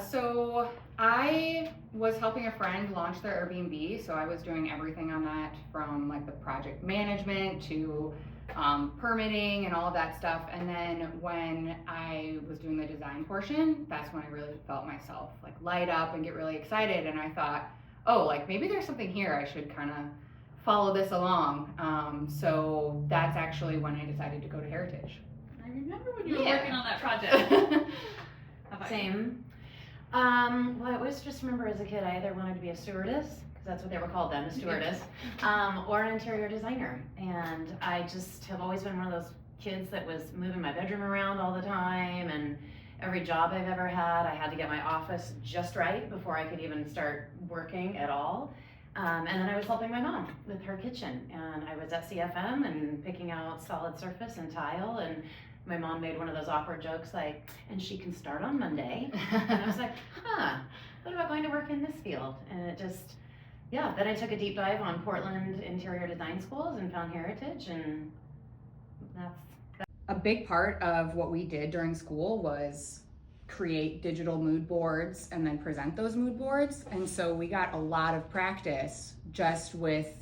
so I was helping a friend launch their Airbnb, so I was doing everything on that from like the project management to permitting and all of that stuff. And then when I was doing the design portion, that's when I really felt myself like light up and get really excited. And I thought, oh, like maybe there's something here, I should kind of follow this along. So that's actually when I decided to go to Heritage. I remember when you were working on that project. Same. Well, I always just remember as a kid, I either wanted to be a stewardess, because that's what they were called then, a stewardess, or an interior designer. And I just have always been one of those kids that was moving my bedroom around all the time, and every job I've ever had, I had to get my office just right before I could even start working at all. And then I was helping my mom with her kitchen, and I was at CFM and picking out solid surface and tile, and my mom made one of those awkward jokes like, and she can start on Monday. And I was like, what about going to work in this field? And it just, then I took a deep dive on Portland interior design schools and found Heritage, and that's A big part of what we did during school was create digital mood boards and then present those mood boards. And so we got a lot of practice just with,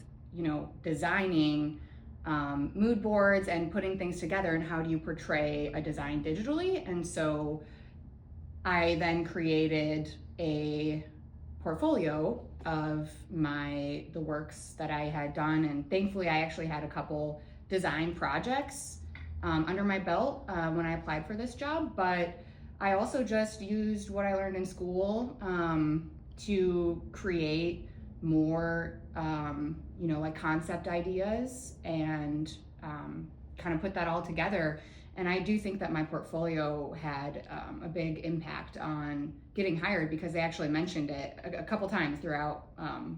designing mood boards and putting things together, and how do you portray a design digitally. And so I then created a portfolio of the works that I had done, and thankfully I actually had a couple design projects under my belt when I applied for this job. But I also just used what I learned in school to create more like concept ideas and kind of put that all together. And I do think that my portfolio had a big impact on getting hired, because they actually mentioned it a couple times throughout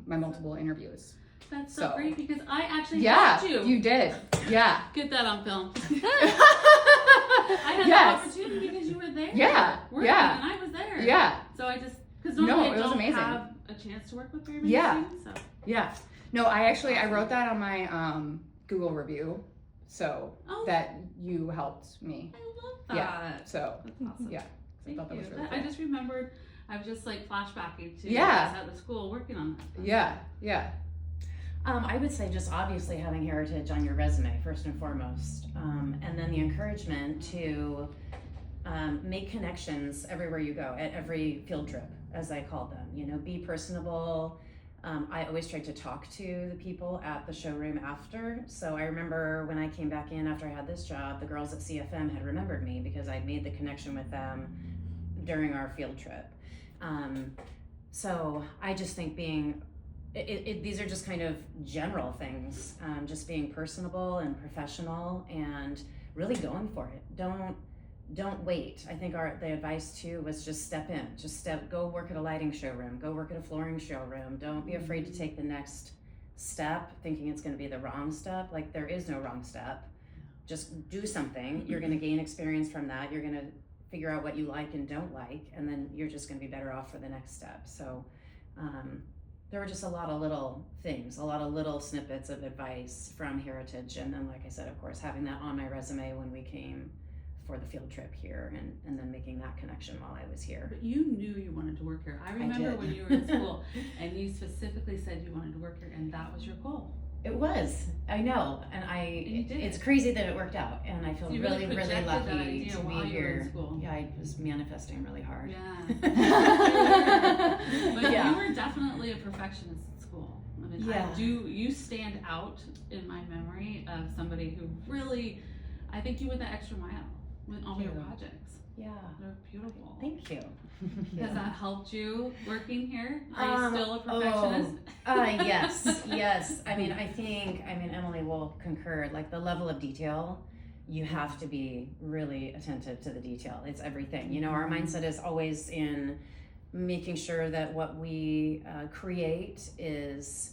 my multiple interviews. That's so great, because I actually yeah, helped you. You did. Yeah. Get that on film. I had that opportunity because you were there. Yeah. Working, and I was there. Yeah. So I just, because normally I don't amazing. have a chance to work with very many students. So. Yeah. No, I wrote that on my Google review, so that you helped me. I love that. Yeah. So that's awesome. Yeah. Thank I thought that you. was really cool. I just remembered, I was just like flashbacking to Yeah. at the school working on that. Yeah. I would say just obviously having Heritage on your resume first and foremost, and then the encouragement to make connections everywhere you go, at every field trip, as I called them. Be personable. I always tried to talk to the people at the showroom after. So I remember when I came back in after I had this job, the girls at CFM had remembered me because I'd made the connection with them during our field trip. So I just think these are just kind of general things, just being personable and professional and really going for it. Don't wait. I think the advice too was just step in, go work at a lighting showroom, go work at a flooring showroom. Don't be afraid to take the next step thinking it's going to be the wrong step. Like, there is no wrong step. Just do something. You're going to gain experience from that. You're going to figure out what you like and don't like, and then you're just going to be better off for the next step. So there were just a lot of little things, a lot of little snippets of advice from Heritage. And then, like I said, of course, having that on my resume when we came for the field trip here, and then making that connection while I was here. But you knew you wanted to work here. I remember when you were in school and you specifically said you wanted to work here, and that was your goal. It was. I know. And it's crazy that it worked out, and I feel really lucky to be here. Yeah, I was manifesting really hard. Yeah. But you were definitely a perfectionist at school. I mean, you stand out in my memory of somebody who really, I think you went the extra mile with all your projects. Yeah. They're beautiful. Thank you. Has that helped you working here? Are you still a perfectionist? Yes. I mean, Emily will concur, like the level of detail, you have to be really attentive to the detail. It's everything. Our mindset is always in making sure that what we create is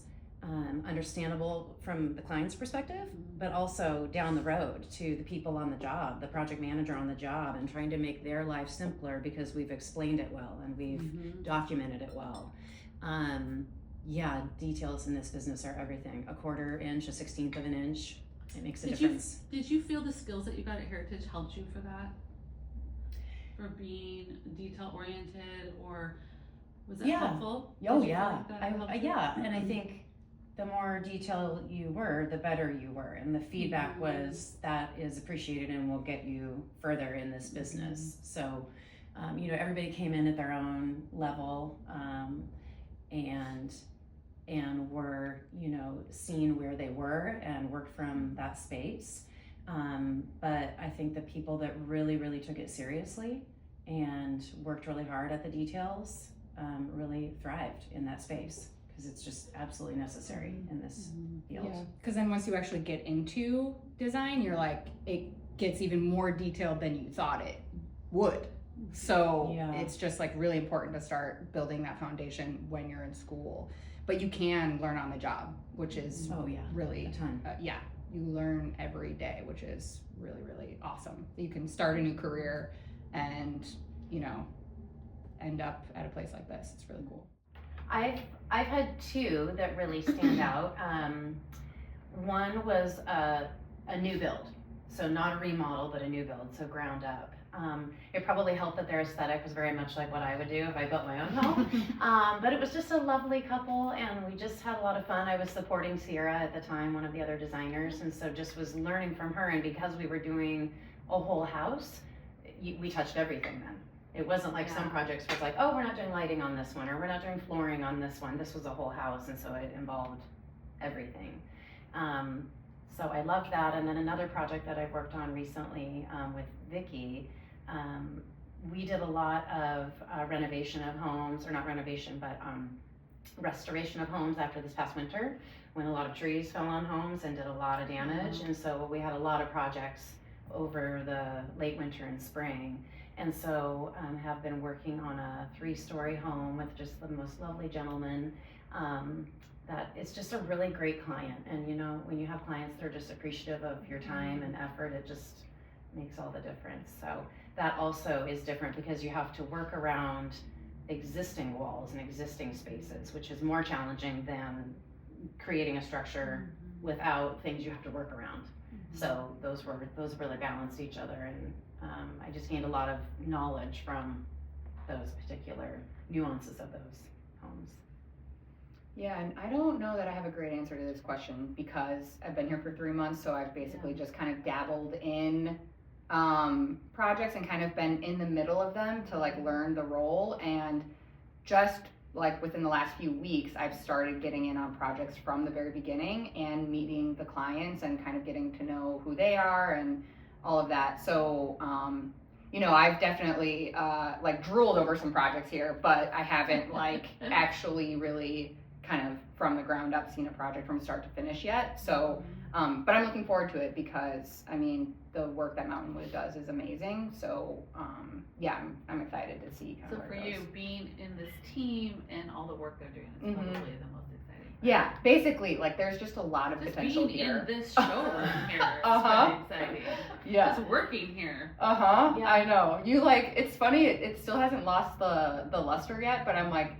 understandable from the client's perspective, but also down the road to the people on the job, the project manager on the job, and trying to make their life simpler because we've explained it well and we've documented it well. Details in this business are everything. A 1/4 inch, a 1/16 of an inch, it makes a difference. Did you feel the skills that you got at Heritage helped you for that? for being detail oriented, or was it Yeah. helpful? Oh Did you feel yeah, like that helped you? yeah, and I think the more detailed you were, the better you were, and the feedback was that is appreciated and will get you further in this business. So, everybody came in at their own level, and were seen where they were and worked from that space. But I think the people that really took it seriously and worked really hard at the details really thrived in that space, because it's just absolutely necessary in this field. Yeah, because then once you actually get into design, you're like, it gets even more detailed than you thought it would. So it's just like really important to start building that foundation when you're in school. But you can learn on the job, which is really a ton. You learn every day, which is really awesome. You can start a new career and end up at a place like this. It's really cool. I've had two that really stand out. One was a new build, so not a remodel, but a new build, so ground up. It probably helped that their aesthetic was very much like what I would do if I built my own home. But it was just a lovely couple, and we just had a lot of fun. I was supporting Sierra at the time, one of the other designers, and so just was learning from her. And because we were doing a whole house, we touched everything then. It wasn't like some projects was like, oh, we're not doing lighting on this one, or we're not doing flooring on this one. This was a whole house, and so it involved everything. So I loved that. And then another project that I've worked on recently with Vicki, we did a lot of renovation of homes, or not renovation, but restoration of homes after this past winter, when a lot of trees fell on homes and did a lot of damage. And so we had a lot of projects over the late winter and spring. And so have been working on a 3-story home with just the most lovely gentleman. That it's just a really great client. And when you have clients that are just appreciative of your time and effort, it just makes all the difference. So that also is different, because you have to work around existing walls and existing spaces, which is more challenging than creating a structure without things you have to work around. So those really balanced each other, and I just gained a lot of knowledge from those particular nuances of those homes. Yeah, and I don't know that I have a great answer to this question, because I've been here for 3 months, so I've basically just kind of dabbled in projects and kind of been in the middle of them to like learn the role. And just like within the last few weeks, I've started getting in on projects from the very beginning and meeting the clients and kind of getting to know who they are and all of that. So I've definitely like drooled over some projects here, but I haven't like actually really kind of from the ground up seen a project from start to finish yet. So but I'm looking forward to it, because I mean the work that Mountain Wood does is amazing. So I'm excited to see kind so of where for it you goes. Being in this team and all the work they're doing is probably the most exciting part. Yeah, basically like there's just a lot of Just potential being here. in this showroom here is pretty exciting. Yeah. Just working here. Yeah. I know. You like, it's funny, it still hasn't lost the luster yet, but I'm like,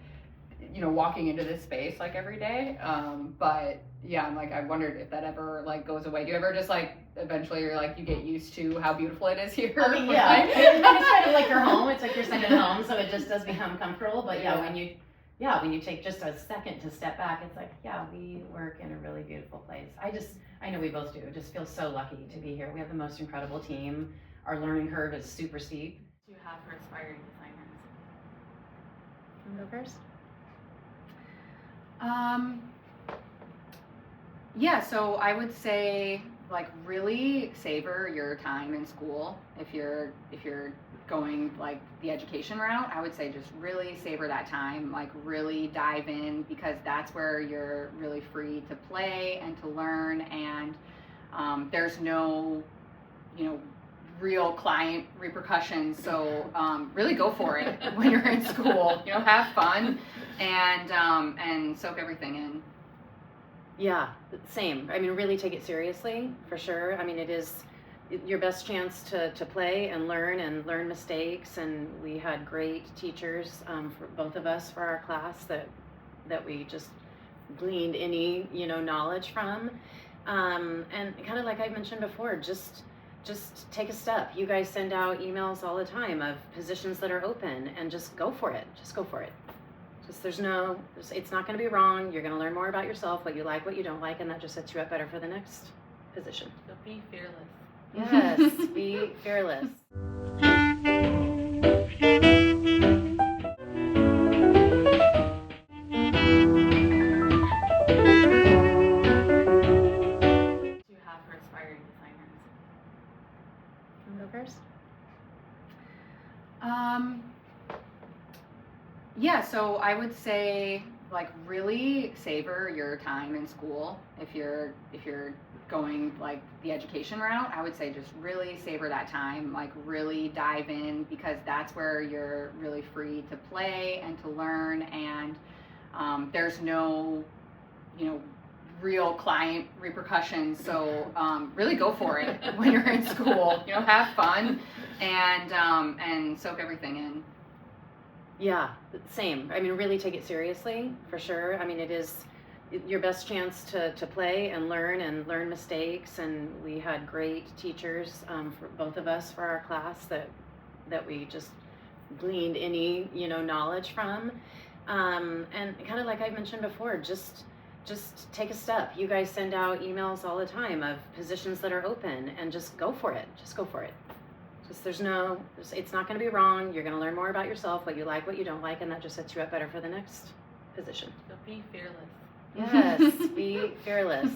walking into this space like every day. But yeah, I'm like, I wondered if that ever like goes away. Do you ever just like eventually you're like, you get used to how beautiful it is here? I mean, yeah, it's kind of like your home. It's like your second home, so it just does become comfortable. But when you take just a second to step back, it's like, we work in a really beautiful place. I know we both do. Just feel so lucky to be here. We have the most incredible team. Our learning curve is super steep. Do you have for aspiring designers? Can I go first? So I would say like really savor your time in school. If you're going like the education route, I would say just really savor that time, like really dive in, because that's where you're really free to play and to learn, and there's no real client repercussions. So really go for it when you're in school. Have fun and soak everything in. Yeah, same. I mean, really take it seriously, for sure. I mean, it is your best chance to play and learn mistakes. And we had great teachers for both of us for our class that we just gleaned any knowledge from. And kind of like I mentioned before, just just take a step. You guys send out emails all the time of positions that are open, and just go for it. Just go for it. It's not going to be wrong. You're going to learn more about yourself, what you like, what you don't like, and that just sets you up better for the next position. So be fearless. Yes, be fearless. First? Yeah, so I would say like really savor your time in school. If you're going like the education route, I would say just really savor that time, like really dive in, because that's where you're really free to play and to learn, and there's no, real client repercussions. So really go for it when you're in school. Have fun and soak everything in. Yeah, same. I mean, really take it seriously, for sure. I mean, it is your best chance to play and learn mistakes. And we had great teachers for both of us for our class that we just gleaned any knowledge from. And kind of like I mentioned before, just take a step. You guys send out emails all the time of positions that are open, and just go for it. Just go for it. It's not going to be wrong. You're going to learn more about yourself, what you like, what you don't like, and that just sets you up better for the next position. So be fearless. Yes, be fearless.